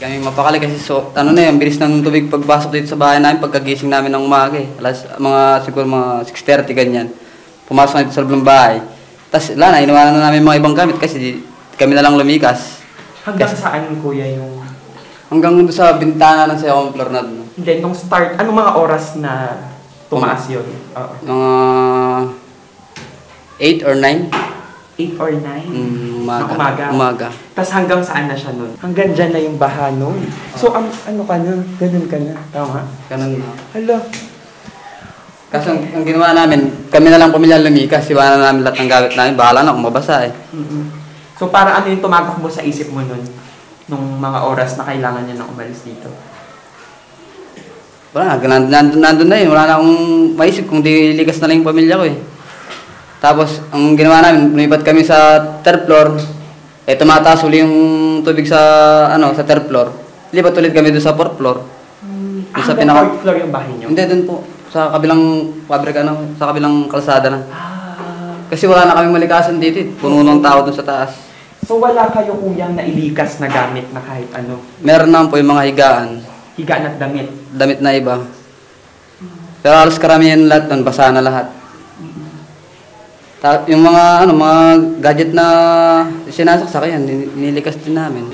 Kami mapakali kasi ano na yun, bilis ng tubig pagpasok dito sa bahay namin pagkagising namin ng umaga eh. Siguro mga 6:30 ganyan. Pumasok na dito sa loob ng bahay. Tapos wala na, iniwanan na namin mga ibang gamit kasi kami na lang lumikas. Hanggang saan kuya yung... Hanggang doon sa bintana ng second floor na doon. Hindi, nung start, anong mga oras na tumaas yun? Mga 8 or 9. 8 or 9? Umaga. Umaga. Tapos hanggang saan na siya nun? Hanggang dyan na yung baha nun. So, ano ka na? Ganun ka na. Tama? Ganun na. Hala. Kasi ang ginawa namin, kami na lang pamilya lumikas. Iwanan na namin lahat ng gamit namin. Bahala na kung mabasa eh. So, para ano yung tumatakbo sa isip mo nun? Nung mga oras na kailangan niya na umalis dito? Wala na, nandun na yun. Wala na akong maisip kung di likas na lang yung pamilya ko eh. Tapos, ang ginawa namin, lumipat kami sa third floor. Eh, tumataas uli yung tubig sa, sa third floor. Lipat ulit kami doon sa fourth floor. Sa fourth floor yung bahay niyo? Hindi, doon po. Sa kabilang pabrika, sa kabilang kalsada na. Kasi wala na kaming malikasan dito eh. Puno ng tao doon sa taas. So, wala kayo kuyang nailikas na gamit na kahit ano? Meron naman po yung mga higaan. Higaan at damit? Damit na iba. Pero halos karamihan lahat doon, basa na lahat. Yung mga gadget na sinasaksak yan, nilikas din namin.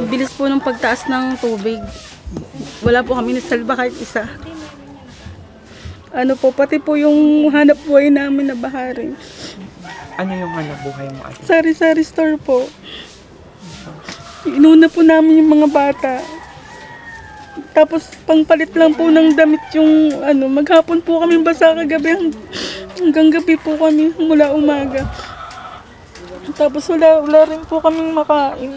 Bilis po ng pagtaas ng tubig. Wala po kami nasalba kahit isa. Pati po yung hanap buhay namin na baharin. Ano yung hanap buhay mo ate? Sari-sari store po. Inuna po namin yung mga bata. Tapos pangpalit lang po ng damit yung maghapon po kami basa kagabi hanggang gabi po kami mula umaga. Tapos wala rin po kaming makain.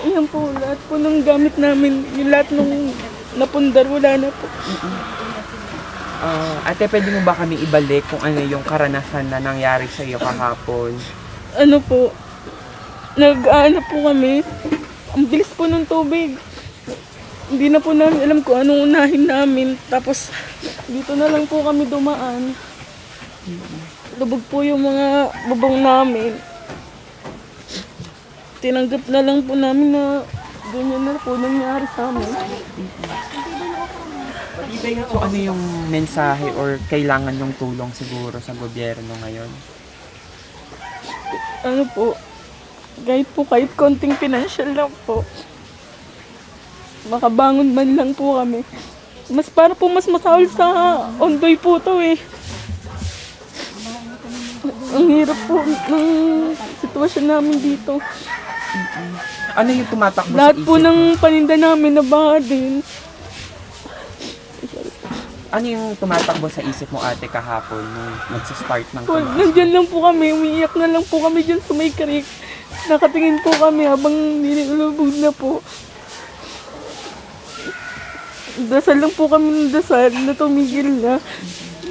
Iyan po, lahat po ng gamit namin, yung lahat nung napundar, wala na po. Ate, pwede mo ba kami ibalik kung ano yung karanasan na nangyari sa iyo kahapon? Po kami. Ang bilis po ng tubig. Hindi na po namin alam kung anong unahin namin. Tapos, dito na lang po kami dumaan. Lubog po yung mga bubong namin. Tinanggap na lang po namin na ganyan na po nangyari sa amin. So, ano yung mensahe or kailangan yung tulong siguro sa gobyerno ngayon? Kahit konting financial lang po. Makabangon man lang po kami. Para po mas masahol sa Ondoy po to eh. Ang hirap po ng sitwasyon namin dito. Ano yung tumatakbo lahat sa isip po ng paninda namin na baha din. Ano yung tumatakbo sa isip mo ate kahapon nung nagsa-start ng Nandiyan lang po kami, umiiyak na lang po kami dyan sa may creek. Nakatingin po kami habang nilulubog na po. Dasal lang po kami ng dasal na tumigil na.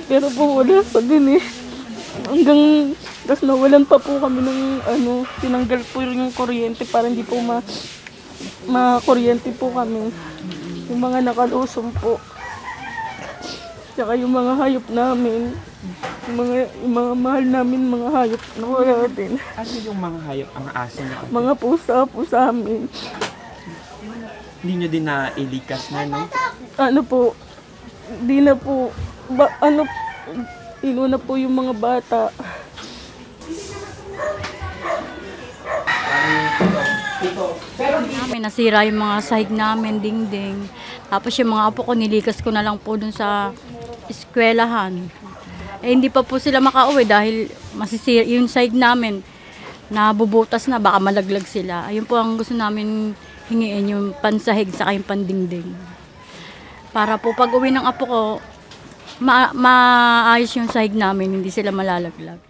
Pero po wala pa din eh. Hanggang tapos nawalan pa po kami ng tinanggal po yung kuryente para hindi po ma-kuryente po kami. Yung mga nakalusong po. Tsaka yung mga hayop namin. Yung mga mahal namin mga hayop na wala din. Ano yung mga hayop ang aso niyo? Mga pusa po sa amin. Hindi nyo din nailikas na, no? Di na po. Inuna po yung mga bata. Namin nasira yung mga sahig namin, dingding. Tapos yung mga apo ko nilikas ko na lang po dun sa eskwelahan. Hindi pa po sila makauwi dahil masisira yung sahig namin. Nabubutas na, baka malaglag sila. Ayun po ang gusto namin hingiin, yung pansahig sa yung pandingding. Para po pag uwi ng apo ko, maayos yung sahig namin, hindi sila malalaglag.